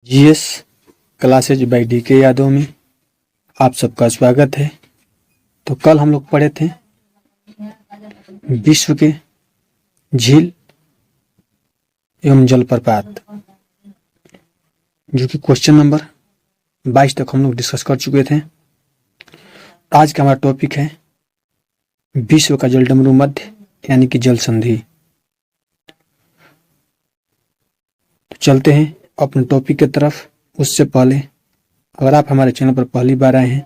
GS classes by DK Yadav में आप सबका स्वागत है। तो कल हम लोग पढ़े थे विश्व के झील एवं जलप्रपात, जो कि क्वेश्चन नंबर 22 तक हम लोग डिस्कस कर चुके थे। आज का हमारा टॉपिक है विश्व का जलडमरू मध्य यानी कि जल संधि। तो चलते हैं अपने टॉपिक की तरफ। उससे पहले अगर आप हमारे चैनल पर पहली बार आए हैं,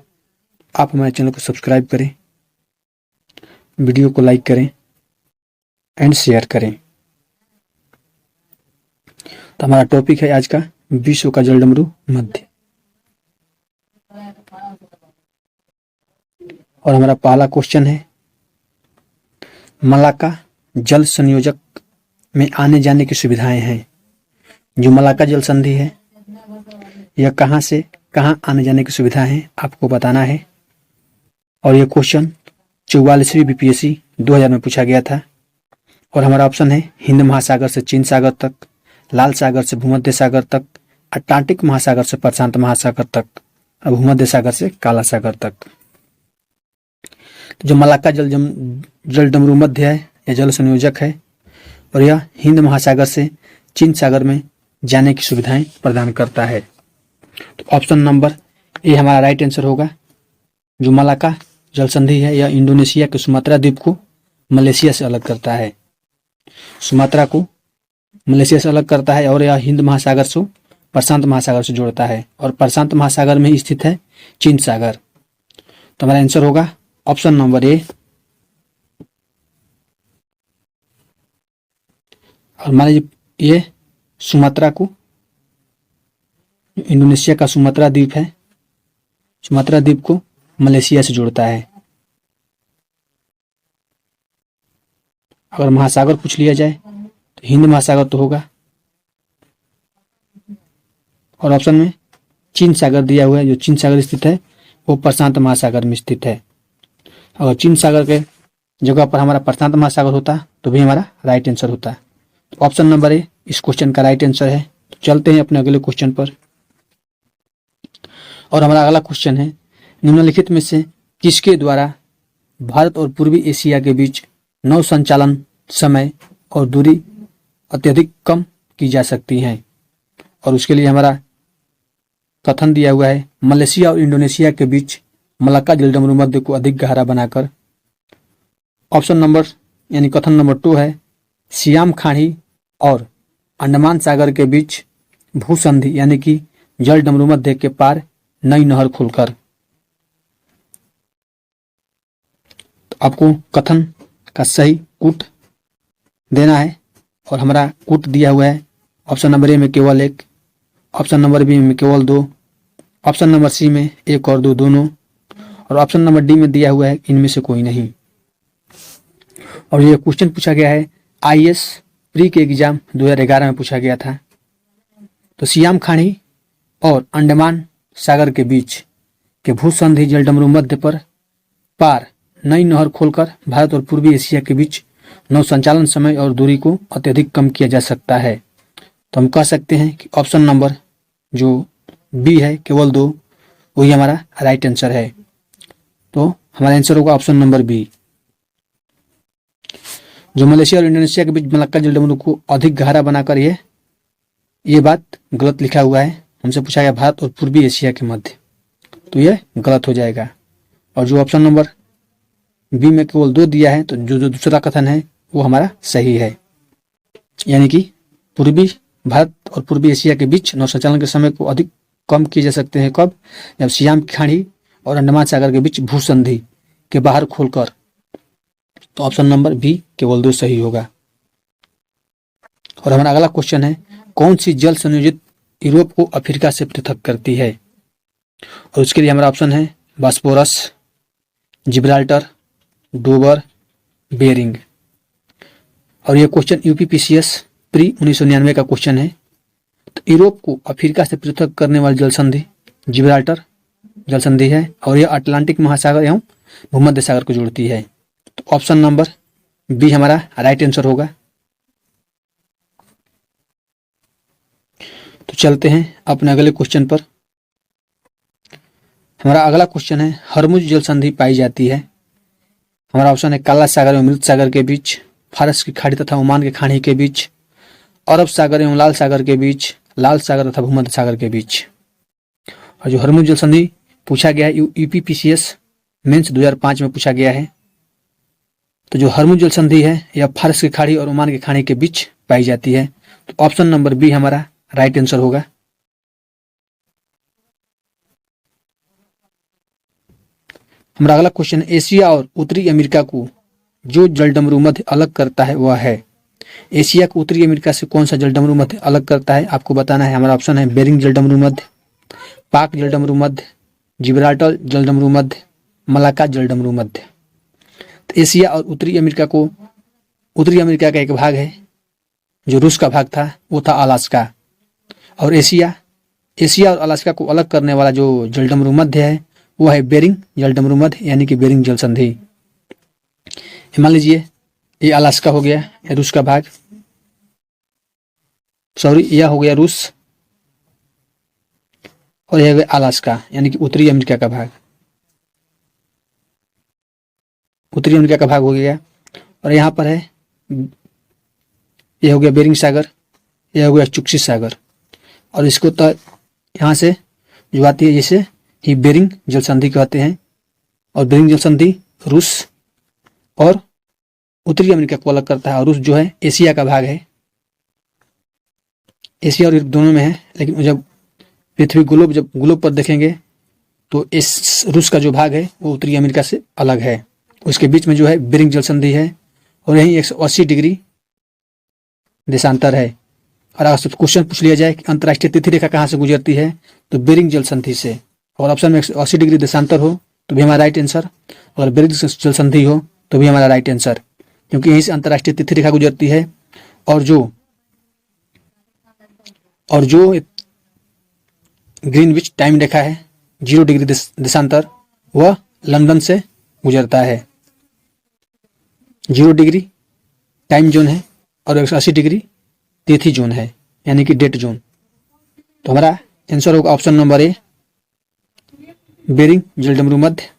आप हमारे चैनल को सब्सक्राइब करें, वीडियो को लाइक करें एंड शेयर करें। तो हमारा टॉपिक है आज का विश्व का जलडमरू मध्य, और हमारा पहला क्वेश्चन है मलाक्का जल संयोजक में आने जाने की सुविधाएं हैं। जो मलाक्का जल संधि है, यह कहां से कहां आने जाने की सुविधा है आपको बताना है। और यह क्वेश्चन 44वीं बीपीएससी 2000 में पूछा गया था। और हमारा ऑप्शन है हिंद महासागर से चीन सागर तक, लाल सागर से भूमध्य सागर तक, अटलांटिक महासागर से प्रशांत महासागर तक, और भूमध्य सागर से काला सागर तक। जो मलाक्का जलडमरू मध्य है, यह जल संयोजक है और यह हिंद महासागर से चीन सागर में जाने की सुविधाएं प्रदान करता है। तो ऑप्शन नंबर ए हमारा राइट आंसर होगा। जो मलाक्का जल संधि है, यह इंडोनेशिया के सुमात्रा द्वीप को मलेशिया से अलग करता है। सुमात्रा को मलेशिया से अलग करता है और यह हिंद महासागर से प्रशांत महासागर से जोड़ता है, और प्रशांत महासागर में स्थित है चीन सागर। तो हमारा आंसर होगा ऑप्शन नंबर ए। और मान लीजिए ये सुमात्रा को, इंडोनेशिया का सुमात्रा द्वीप है, सुमात्रा द्वीप को मलेशिया से जोड़ता है। अगर महासागर पूछ लिया जाए तो हिंद महासागर तो होगा, और ऑप्शन में चीन सागर दिया हुआ है। जो चीन सागर स्थित है वो प्रशांत महासागर में स्थित है। अगर चीन सागर के जगह पर हमारा प्रशांत महासागर होता तो भी हमारा राइट आंसर होता। ऑप्शन नंबर ए इस क्वेश्चन का राइट आंसर है। तो चलते हैं अपने अगले क्वेश्चन पर। और हमारा अगला क्वेश्चन है निम्नलिखित में से किसके द्वारा भारत और पूर्वी एशिया के बीच नौ संचालन समय और दूरी अत्यधिक कम की जा सकती है। और उसके लिए हमारा कथन दिया हुआ है मलेशिया और इंडोनेशिया के बीच मलाक्का जलडमरू मध्य को अधिक गहरा बनाकर। ऑप्शन नंबर यानी कथन नंबर 2 है सियाम खाड़ी और अंडमान सागर के बीच भूसंधि यानी कि जलडमरू मध्य के पार नई नहर खुलकर। तो आपको कथन का सही कूट देना है, और हमारा कूट दिया हुआ है ऑप्शन नंबर ए में केवल 1, ऑप्शन नंबर बी में केवल 2, ऑप्शन नंबर सी में 1 और 2 दोनों, और ऑप्शन नंबर डी में दिया हुआ है इनमें से कोई नहीं। और यह क्वेश्चन पूछा गया है आईएएस प्री के एग्जाम 2011 में पूछा गया था। तो सियाम खाड़ी और अंडमान सागर के बीच के भूसंधि जलडमरू मध्य पर पार नई नहर खोलकर भारत और पूर्वी एशिया के बीच नौ संचालन समय और दूरी को अत्यधिक कम किया जा सकता है। तो हम कह सकते हैं कि ऑप्शन नंबर जो बी है केवल 2 वही हमारा राइट आंसर है। तो हमारा आंसर होगा ऑप्शन नंबर बी। जो मलेशिया और इंडोनेशिया के बीच मलाक्का जलडमरू को अधिक गहरा बनाकर ये बात गलत लिखा हुआ है। हमसे पूछा गया भारत और पूर्वी एशिया के मध्य, तो यह गलत हो जाएगा। और जो ऑप्शन नंबर बी में केवल 2 दिया है, तो जो दूसरा कथन है वो हमारा सही है, यानी कि पूर्वी भारत और पूर्वी एशिया के बीच नौ संचालन के समय को अधिक कम किए जा सकते हैं। कब? जब सियाम खाड़ी और अंडमान सागर के बीच भूसंधि के बाहर खोलकर। तो ऑप्शन नंबर बी केवल 2 सही होगा। और हमारा अगला क्वेश्चन है कौन सी जल संयोजित यूरोप को अफ्रीका से पृथक करती है। और उसके लिए हमारा ऑप्शन है बॉस्फोरस, जिब्राल्टर, डोबर, बेरिंग। और यह क्वेश्चन यूपीपीसीएस प्री 1999 का क्वेश्चन है। तो यूरोप को अफ्रीका से पृथक करने वाली जल संधि जिब्राल्टर जल संधि है, और यह अटलांटिक महासागर एवं भूमध्य सागर को जोड़ती है। तो ऑप्शन नंबर बी हमारा राइट आंसर होगा। तो चलते हैं अपने अगले क्वेश्चन पर। हमारा अगला क्वेश्चन है, हरमुज जल संधि पाई जाती है। हमारा ऑप्शन है काला सागर एवं मृत सागर के बीच, फारस की खाड़ी तथा ओमान की खाड़ी के बीच, अरब सागर एवं लाल सागर के बीच, लाल सागर तथा भूमध्य सागर के बीच। और जो हरमुज जल संधि पूछा गया है यूपीपीसीएस मेंस 2005 में पूछा गया है। तो जो हरमुज जल संधि है यह फारस की खाड़ी और ओमान की खाड़ी के बीच पाई जाती है। तो ऑप्शन नंबर बी हमारा राइट आंसर होगा। हमारा अगला क्वेश्चन, एशिया और उत्तरी अमेरिका को जो जलडमरू मध्य अलग करता है वह है। एशिया को उत्तरी अमेरिका से कौन सा जलडमरू मध्य अलग करता है आपको बताना है। हमारा ऑप्शन है बेरिंग जलडमरू मध्य, पाक जलडमरू मध्य, जिब्राल्टर जलडमरू मध्य, मलाक्का जलडमरू मध्य। तो एशिया और उत्तरी अमेरिका को, उत्तरी अमेरिका का एक भाग है जो रूस का भाग था, वो था अलास्का। और एशिया और अलास्का को अलग करने वाला जो जलडमरू मध्य है वो है बेरिंग जलडमरू मध्य, यानी कि बेरिंग जल संधि। मान लीजिए ये अलास्का हो गया, ये रूस का भाग, सॉरी यह हो गया रूस, और यह हो गया अलास्का यानी कि उत्तरी अमेरिका का भाग, उत्तरी अमेरिका का भाग हो गया। और यहाँ पर है, यह हो गया बेरिंग सागर, यह हो गया चुक्सी सागर, और इसको तो यहाँ से जो आती है जिसे ही बेरिंग जल संधि कहते हैं। और बेरिंग जल संधि रूस और उत्तरी अमेरिका को अलग करता है, और रूस जो है एशिया का भाग है, एशिया और यूरोप दोनों में है। लेकिन जब पृथ्वी जब ग्लोब पर देखेंगे तो इस रूस का जो भाग है वो उत्तरी अमेरिका से अलग है। उसके बीच में जो है बेरिंग जल संधि है, और यही 180 डिग्री देशांतर है। और अगर क्वेश्चन पूछ लिया जाए कि अंतर्राष्ट्रीय तिथि रेखा कहाँ से गुजरती है, तो बेरिंग जल संधि से। और ऑप्शन में 180 डिग्री देशांतर हो तो भी हमारा राइट आंसर, और बेरिंग जल संधि हो तो भी हमारा राइट आंसर, क्योंकि यहीं से अंतर्राष्ट्रीय तिथि रेखा गुजरती है। और जो ग्रीनविच टाइम रेखा है 0 डिग्री देशांतर, वह लंदन से गुजरता है। 0 डिग्री टाइम जोन है और 180 डिग्री तिथि जोन है, यानी कि डेट जोन। तो हमारा आंसर होगा ऑप्शन नंबर ए, बेरिंग जलडमरू मध्य।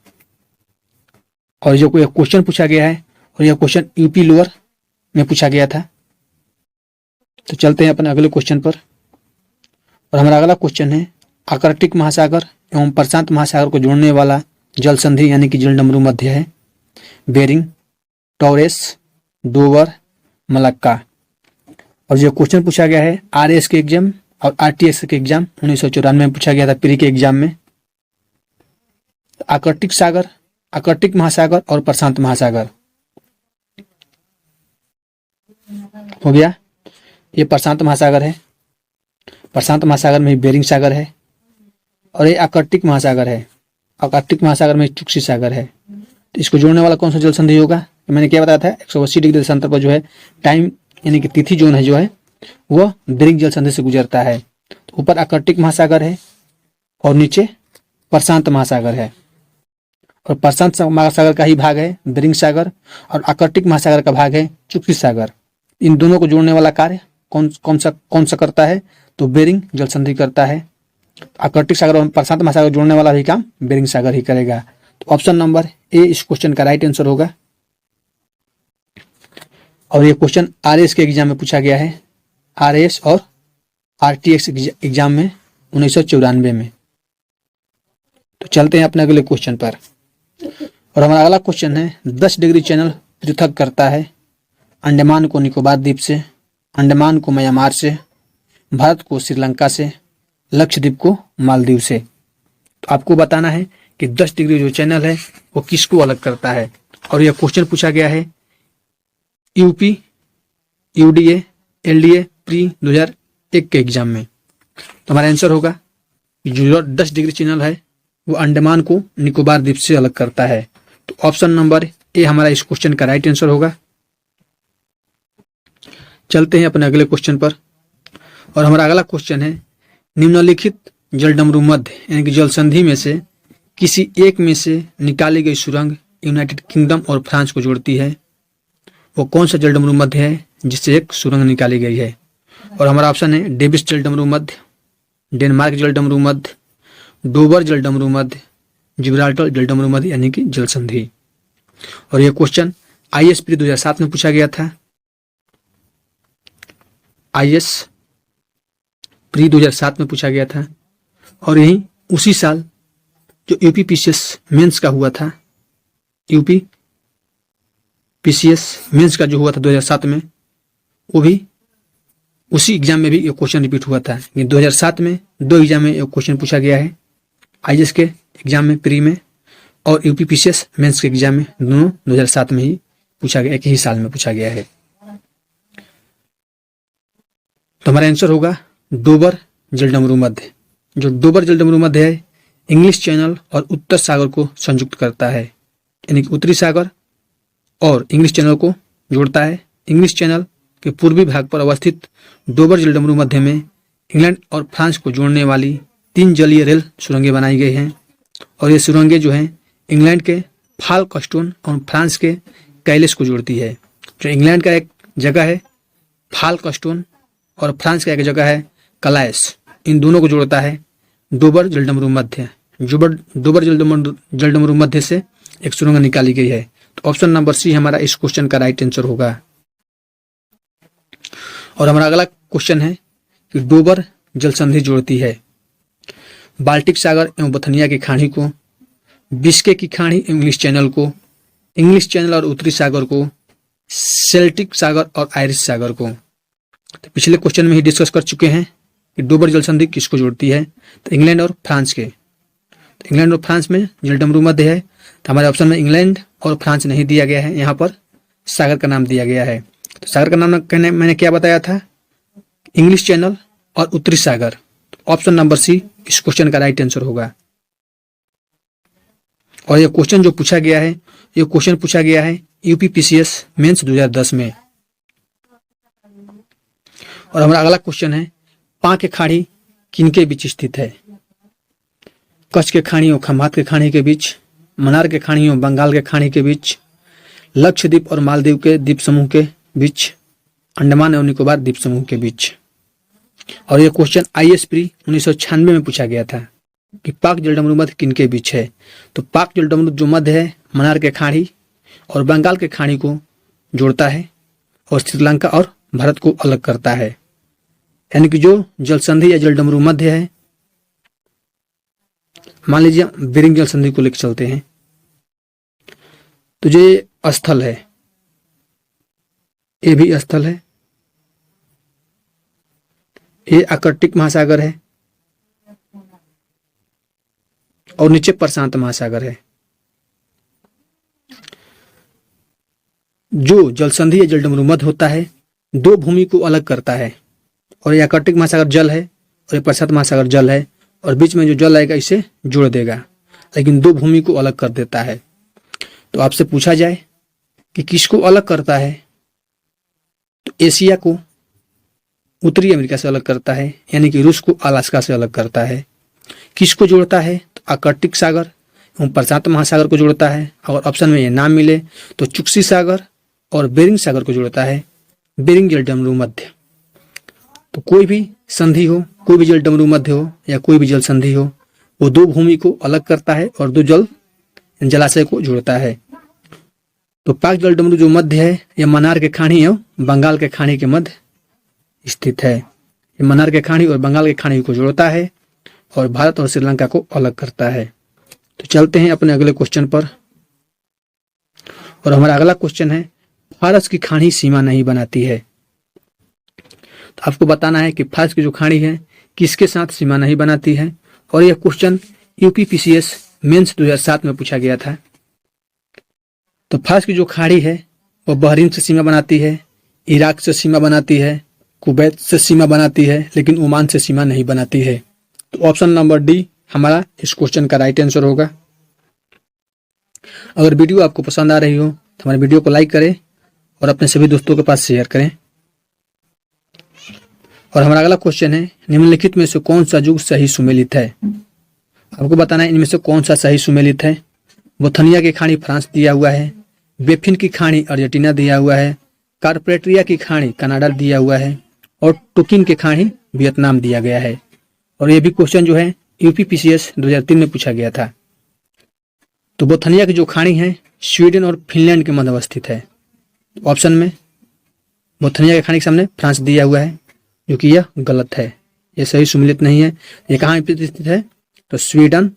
और जो कोई क्वेश्चन पूछा गया है, और यह क्वेश्चन यूपी लोअर में पूछा गया था। तो चलते हैं अपने अगले क्वेश्चन पर। और हमारा अगला क्वेश्चन है, आर्कटिक महासागर एवं प्रशांत महासागर को जोड़ने वाला जल संधि यानी कि जलडमरू मध्य है बेरिंग, टॉरेस, डोवर, मलक्का। और जो क्वेश्चन पूछा गया है आरएस के एग्जाम और आरटीएस के एग्जाम 1994 में पूछा गया था, प्री के एग्जाम में। आर्कटिक महासागर और प्रशांत महासागर हो गया, ये प्रशांत महासागर है, प्रशांत महासागर में बेरिंग सागर है, और ये आर्कटिक महासागर है, आर्कटिक महासागर में चुक्सी सागर है। तो इसको जोड़ने वाला कौन सा जल संधि होगा, तो मैंने क्या बताया था 180 डिग्री देशांतर पर जो है टाइम यानी कि तिथि जोन है जो है वह बेरिंग जल संधि से गुजरता है। तो ऊपर आर्कटिक महासागर है और नीचे प्रशांत महासागर है, और प्रशांत महासागर का ही भाग है बेरिंग सागर, और आर्कटिक महासागर का भाग है चुक्सी सागर। इन दोनों को जोड़ने वाला कार्य कौन सा करता है, तो बेरिंग जल संधि करता है। आर्कटिक सागर और प्रशांत महासागर जोड़ने वाला भी काम बेरिंग सागर ही करेगा। तो ऑप्शन नंबर ए इस क्वेश्चन का राइट आंसर होगा। और ये क्वेश्चन आरएस के एग्जाम में पूछा गया है, आरएस और आरटीएक्स एग्जाम में 1994 में। तो चलते हैं अपने अगले क्वेश्चन पर। और हमारा अगला क्वेश्चन है, 10 डिग्री चैनल पृथक करता है अंडमान को निकोबार द्वीप से, अंडमान को म्यांमार से, भारत को श्रीलंका से, लक्षद्वीप को मालदीव से। तो आपको बताना है कि 10 डिग्री जो चैनल है वो किसको अलग करता है। और यह क्वेश्चन पूछा गया है यूपी, यूडीए, एलडीए प्री 2001 के एग्जाम में। तो हमारा आंसर होगा जो 10 डिग्री चैनल है वो अंडमान को निकोबार द्वीप से अलग करता है। तो ऑप्शन नंबर ए हमारा इस क्वेश्चन का राइट आंसर होगा। चलते हैं अपने अगले क्वेश्चन पर। और हमारा अगला क्वेश्चन है, निम्नलिखित जलडमरू मध्य यानी कि जल संधि में से किसी एक में से निकाली गई सुरंग यूनाइटेड किंगडम और फ्रांस को जोड़ती है, वो कौन सा जलडमरू मध्य है जिससे एक सुरंग निकाली गई है। और हमारा ऑप्शन है डेविस जलडमरू मध्य, डेनमार्क जलडमरू मध्य, डोबर जलडमरू मध्य, जिब्राल्टर जलडमरू मध्य यानी कि जल संधि। और यह क्वेश्चन IAS प्री 2007 में पूछा गया था। IAS प्री 2007 में पूछा गया था और यही उसी साल जो UPPCS मेंस का हुआ था, UPPCS मेंस का जो हुआ था 2007 में, वो भी उसी एग्जाम में भी ये क्वेश्चन रिपीट हुआ था। 2007 में 2 एग्जाम में ये क्वेश्चन पूछा गया है, IAS के एग्जाम में प्री में और UPPCS मेंस के एग्जाम में, दोनों 2007 में ही पूछा गया, एक ही साल में पूछा गया है। तो हमारा आंसर होगा डोबर जलडमरू मध्य। जो डोबर जलडमरू मध्य है इंग्लिश चैनल और उत्तर सागर को संयुक्त करता है, यानी कि उत्तरी सागर और इंग्लिश चैनल को जोड़ता है। इंग्लिश चैनल के पूर्वी भाग पर अवस्थित डोबर जलडमरू मध्य में इंग्लैंड और फ्रांस को जोड़ने वाली 3 जलीय रेल सुरंगें बनाई गई हैं और ये सुरंगें जो हैं इंग्लैंड के फाल्कस्टोन और फ्रांस के कैलेस को जोड़ती है। जो इंग्लैंड का एक जगह है फाल्कस्टोन और फ्रांस का एक जगह है कलाइस, इन दोनों को जोड़ता है डोबर जलडमरू मध्य। डोबर जलडमरू मध्य से एक सुरंग निकाली गई है। तो ऑप्शन नंबर सी हमारा इस क्वेश्चन का राइट आंसर होगा। और हमारा अगला क्वेश्चन है कि डोबर जल संधि जोड़ती है बाल्टिक सागर एवं बथनिया की खाड़ी को, बिस्के की खाड़ी एवं इंग्लिश चैनल को, इंग्लिश चैनल और उत्तरी सागर को, सेल्टिक सागर और आयरिश सागर को। तो पिछले क्वेश्चन में ही डिस्कस कर चुके हैं कि डोबर जल संधि किसको जोड़ती है, तो इंग्लैंड और फ्रांस के। तो इंग्लैंड और फ्रांस में जलडमरू मध्य है, तो हमारे ऑप्शन में इंग्लैंड और फ्रांस नहीं दिया गया है, यहाँ पर सागर का नाम दिया गया है। तो सागर का नाम कहने मैंने क्या बताया था, इंग्लिश चैनल और उत्तरी सागर। तो ऑप्शन नंबर सी इस क्वेश्चन का राइट आंसर होगा। और यह क्वेश्चन जो पूछा गया है, ये क्वेश्चन पूछा गया है UPPCS मेंस 2010 में। और हमारा अगला क्वेश्चन है पां के खाड़ी किनके बीच स्थित है, कच्छ के खाड़ी और खंभात के खाड़ी के बीच, मन्नार के खाड़ी और बंगाल के खाड़ी के बीच, लक्षद्वीप और मालदीव के द्वीप समूह के बीच, अंडमान और निकोबार द्वीप समूह के बीच। और यह क्वेश्चन IAS प्री 1996 में पूछा गया था कि पाक जलडमरू मध्य किनके बीच है। तो पाक जलडमरू जो मध्य है मन्नार के खाड़ी और बंगाल के खाड़ी को जोड़ता है और श्रीलंका और भारत को अलग करता है, यानी कि जो जल संधि या जलडमरू मध्य है, मान लीजिए बेरिंग जल संधि को लेकर चलते हैं, तो जो ये स्थल है ये भी स्थल है, ये आर्कटिक महासागर है और नीचे प्रशांत महासागर है। जो जल संधि या जलडमरू मध्य होता है दो भूमि को अलग करता है, और ये आर्कटिक महासागर जल है और ये प्रशांत महासागर जल है, और बीच में जो जल आएगा इसे जोड़ देगा, लेकिन दो भूमि को अलग कर देता है। तो आपसे पूछा जाए कि किसको अलग करता है, तो एशिया को उत्तरी अमेरिका से अलग करता है, यानी कि रूस को अलास्का से अलग करता है। किसको जोड़ता है, तो आर्कटिक सागर एवं प्रशांत महासागर को जोड़ता है। अगर ऑप्शन में ये नाम मिले तो चुक्सी सागर और बेरिंग सागर को जोड़ता है, बेरिंग जलडमरू मध्य। तो कोई भी संधि हो, कोई भी जलडमरू मध्य हो या कोई भी जल संधि हो, वो दो भूमि को अलग करता है और दो जलाशय को जोड़ता है। तो पाक जलडमरू जो मध्य है यह मन्नार के खाड़ी एवं बंगाल के खाड़ी के मध्य स्थित है। ये मन्नार के खाड़ी और बंगाल के खाड़ी को जोड़ता है और भारत और श्रीलंका को अलग करता है। तो चलते हैं अपने अगले क्वेश्चन पर, और हमारा अगला क्वेश्चन है फारस की खाड़ी सीमा नहीं बनाती है। तो आपको बताना है कि फारस की जो खाड़ी है किसके साथ सीमा नहीं बनाती है, और यह क्वेश्चन UPPCS मेंस 2007 में पूछा गया था। तो फारस की जो खाड़ी है वह बहरीन से सीमा बनाती है, इराक से सीमा बनाती है, कुवैत से सीमा बनाती है, लेकिन ओमान से सीमा नहीं बनाती है। तो ऑप्शन नंबर डी हमारा इस क्वेश्चन का राइट आंसर होगा। अगर वीडियो आपको पसंद आ रही हो तो हमारे वीडियो को लाइक करें और अपने सभी दोस्तों के पास शेयर करें। और हमारा अगला क्वेश्चन है निम्नलिखित में से कौन सा युग सही सुमेलित है। आपको बताना है इनमें से कौन सा सही सुमेलित है। बोथनिया की खाड़ी फ्रांस दिया हुआ है, बेफिन की खाड़ी अर्जेंटीना दिया हुआ है, कार्पेट्रिया की खाड़ी कनाडा दिया हुआ है, और टोकिन की खाड़ी वियतनाम दिया गया है। और ये भी क्वेश्चन जो है यूपीपीसीएस 2003 में पूछा गया था। तो बोथनिया की जो खाड़ी है स्वीडन और फिनलैंड के मध्य अवस्थित है। ऑप्शन में बोथनिया की खाड़ी के सामने फ्रांस दिया हुआ है, जो कि यह गलत है, यह सही सुमेलित नहीं है। ये कहाँ स्थित है? तो स्वीडन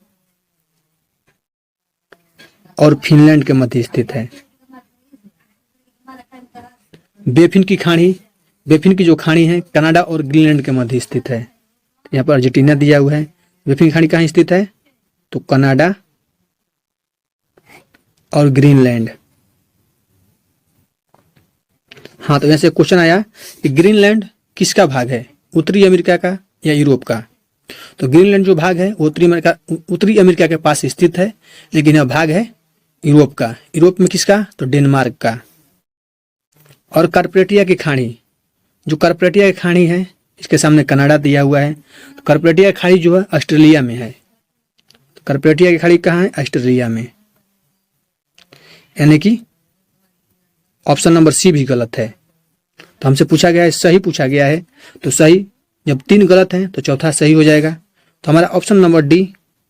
और फिनलैंड के मध्य स्थित है। बेफिन की खाड़ी, बेफिन की जो खाड़ी है कनाडा और ग्रीनलैंड के मध्य स्थित है। यहाँ पर अर्जेंटीना दिया हुआ है। बेफिन की खाड़ी कहाँ स्थित है? तो कनाडा और ग्रीनलैंड। हाँ, तो यहाँ क्वेश्चन आया कि ग्रीनलैंड किसका भाग है, उत्तरी अमेरिका का या यूरोप का? तो ग्रीनलैंड जो भाग है उत्तरी अमेरिका के पास स्थित है, लेकिन यह भाग है यूरोप का। यूरोप में किसका? तो डेनमार्क का। और कार्पेटिया की खाड़ी, जो कार्पेटिया की खाड़ी है इसके सामने कनाडा दिया हुआ है। तो कार्पेटिया की खाड़ी जो है ऑस्ट्रेलिया में है। तो कार्पेटिया की खाड़ी कहाँ है? ऑस्ट्रेलिया में। यानी कि ऑप्शन नंबर सी भी गलत है। तो हमसे पूछा गया है, सही पूछा गया है, तो सही जब 3 गलत हैं तो चौथा सही हो जाएगा। तो हमारा ऑप्शन नंबर डी,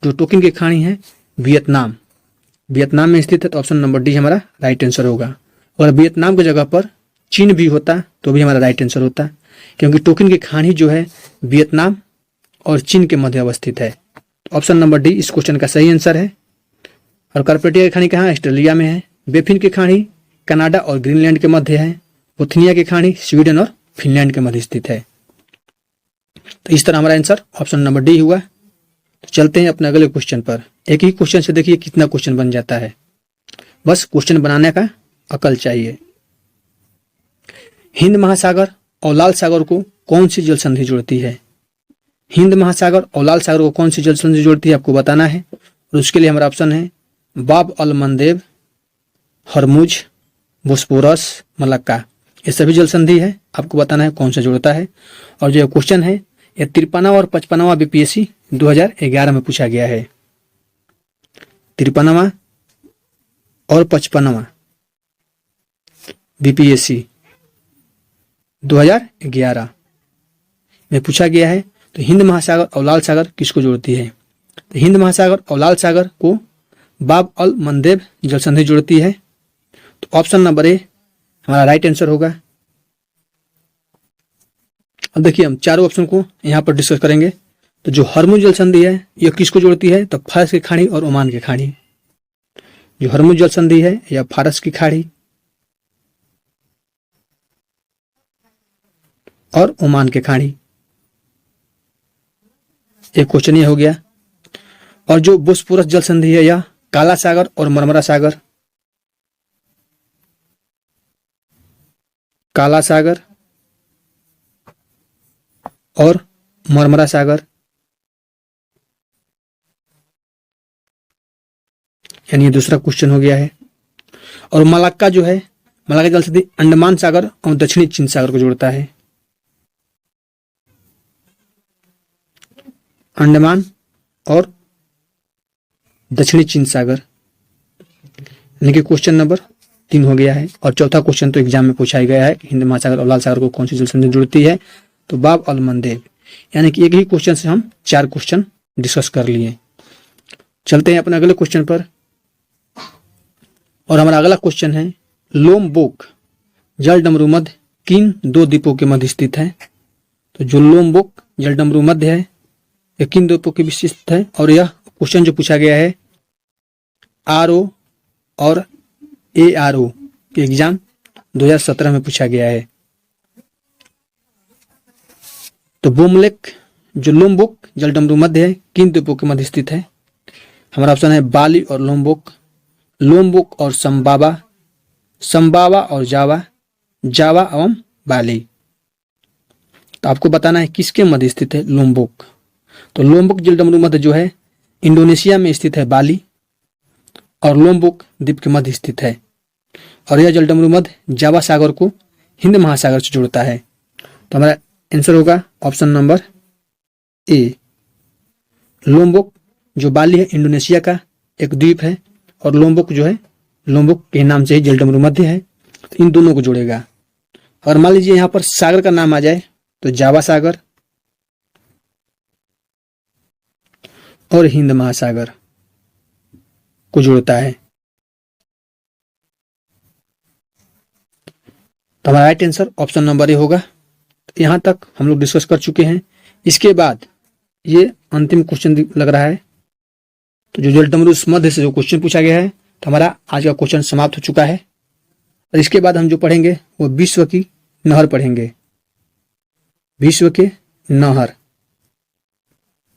जो टोकिन की खाड़ी है वियतनाम, वियतनाम में स्थित है, तो ऑप्शन नंबर डी हमारा राइट आंसर होगा। और वियतनाम की जगह पर चीन भी होता तो भी हमारा राइट आंसर होता, क्योंकि टोकिन की खाड़ी जो है वियतनाम और चीन के मध्य अवस्थित है। तो ऑप्शन नंबर डी इस क्वेश्चन का सही आंसर है। और कार्पेटिया की खाड़ी कहाँ? ऑस्ट्रेलिया में है। बेफिन की खाड़ी कनाडा और ग्रीनलैंड के मध्य है। बोथनिया की खाड़ी स्वीडन और फिनलैंड के मध्य स्थित है। तो इस तरह हमारा आंसर ऑप्शन नंबर डी हुआ। तो चलते हैं अपने अगले क्वेश्चन पर। एक ही क्वेश्चन से देखिए कितना क्वेश्चन बन जाता है, बस क्वेश्चन बनाने का अकल चाहिए। हिंद महासागर और लाल सागर को कौन सी जल संधि जोड़ती है? हिंद महासागर और लाल सागर को कौन सी जल संधि जोड़ती है आपको बताना है। और उसके लिए हमारा ऑप्शन है बाब अल मंदेब, हरमुज, बोस्पोरस, मलक्का। ये सभी जल संधि है, आपको बताना है कौन सा जोड़ता है। और जो क्वेश्चन है ये 53वां और 55वां बीपीएससी 2011 में पूछा गया है। 53वां और 55वां बीपीएससी 2011 में पूछा गया है। तो हिंद महासागर और लाल सागर किसको जोड़ती है? तो हिंद महासागर और लाल सागर को बाब अल मंदेब जल संधि जोड़ती है। तो ऑप्शन नंबर ए हमारा राइट आंसर होगा। अब देखिए हम चारों ऑप्शन को यहाँ पर डिस्कस करेंगे। तो जो हरमुज जल संधि है यह किसको जोड़ती है? तो फारस की खाड़ी और ओमान की खाड़ी। जो हरमुज जल संधि है यह फारस की खाड़ी और ओमान के खाड़ी। एक क्वेश्चन ये हो गया। और जो बोस्पोरस जल संधि है यह काला सागर और मरमरा सागर, काला सागर और मरमरा सागर, यानी ये दूसरा क्वेश्चन हो गया है। और मलक्का जो है, मलक्का जल संधि अंडमान सागर और दक्षिणी चीन सागर को जोड़ता है। अंडमान और दक्षिणी चीन सागर, यानी कि क्वेश्चन नंबर 3 हो गया है। और चौथा क्वेश्चन तो एग्जाम में पूछा गया है कि हिंद महासागर और लाल सागर को कौन सी जल संधि जोड़ती है? तो बाब अल मंदेब। यानी कि एक ही क्वेश्चन से हम 4 क्वेश्चन डिस्कस कर लिए। चलते हैं अपने अगले क्वेश्चन पर। और हमारा अगला क्वेश्चन है लोमबोक जल डमरू मध्य किन 2 द्वीपों के मध्य स्थित है? तो जो लोमबोक जल डमरू मध्य है यह किन द्वीपों के बीच स्थित है? और यह क्वेश्चन जो पूछा गया है आरओ और एआरओ के एग्जाम 2017 में पूछा गया है। तो बोमलेक जो लोमबोक जल डमरू मध्य है किन द्वीपों के मध्य स्थित है? हमारा ऑप्शन है बाली और लोमबोक, लोमबोक और संबावा, संबावा और जावा, जावा एवं बाली। तो आपको बताना है किसके मध्य स्थित है लोमबोक। तो लोमबोक जल डमरू मध्य जो है इंडोनेशिया में स्थित है बाली, और लोमबोक द्वीप के मध्य स्थित है। और यह जल डमरू मध्य जावा सागर को हिंद महासागर से जोड़ता है। तो हमारा आंसर होगा ऑप्शन नंबर ए। लोमबोक जो बाली है इंडोनेशिया का एक द्वीप है, और लोमबोक जो है लोमबोक के नाम से ही जल डमरू मध्य है, तो इन दोनों को जोड़ेगा। और मान लीजिए यहाँ पर सागर का नाम आ जाए तो जावा सागर, और हिंद महासागर को जोड़ता है। तो हमारा right answer option number A होगा। तो यहाँ तक हम लोग डिस्कस कर चुके हैं। इसके बाद ये अंतिम क्वेश्चन लग रहा है। तो जो डेल्टामुरुस मध्य से जो क्वेश्चन पूछा गया है, तो हमारा आज का क्वेश्चन समाप्त हो चुका है। और इसके बाद हम जो पढ़ेंगे वो विश्व की नहर पढ़ेंगे, विश्व के नहर।